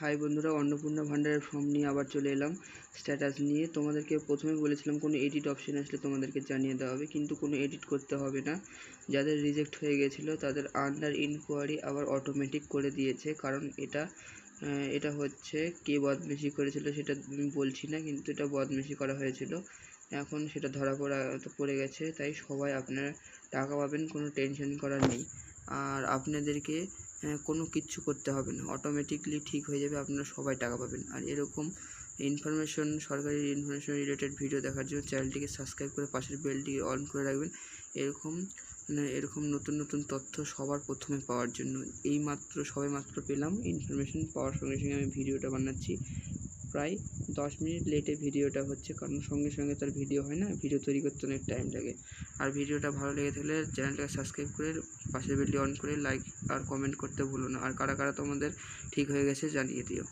High বন্ধুরা, অন্নপূর্ণা ভান্ডারের form নিয়ে আবার চলে এলাম স্ট্যাটাস নিয়ে। তোমাদেরকে প্রথমে বলেছিলাম কোনো এডিট অপশন আসলে তোমাদেরকে জানিয়ে দেওয়া হবে, কিন্তু কোনো এডিট করতে হবে না। যাদের রিজেক্ট হয়ে গেছিলো তাদের আন্ডার ইনকোয়ারি আবার অটোমেটিক করে দিয়েছে। কারণ এটা হচ্ছে কে বদমাইশি করেছিল সেটা আমি বলছি না, কিন্তু এটা বদমাইশি করা হয়েছিল। এখন সেটা ধরা পড়ে গেছে, তাই সবাই আপনারা টাকা পাবেন, কোনো টেনশন করার নেই। আর আপনাদেরকে কোনো কিচ্ছু করতে হবে না, অটোমেটিকলি ঠিক হয়ে যাবে, আপনারা সবাই টাকা পাবেন। আর এরকম ইনফরমেশন, সরকারি ইনফরমেশন রিলেটেড ভিডিও দেখার জন্য চ্যানেলটিকে সাবস্ক্রাইব করে পাশের বেলটি অন করে রাখবেন। এরকম নতুন নতুন তথ্য সবার প্রথমে পাওয়ার জন্য। সবেমাত্র পেলাম ইনফরমেশন, পাওয়ার সঙ্গে সঙ্গে আমি ভিডিওটা বানাচ্ছি। প্রায় 10 মিনিট লেটে ভিডিওটা হচ্ছে, কারণ সঙ্গে সঙ্গে তার ভিডিও হয় না, ভিডিও তৈরি করতে অনেক টাইম লাগে। আর ভিডিওটা ভালো লেগে থাকলে চ্যানেলটাকে সাবস্ক্রাইব করে পাশের বেলটি অন করে লাইক আর কমেন্ট করতে ভুলো না। আর কারা কারা তোমাদের ঠিক হয়ে গেছে জানিয়ে দিও।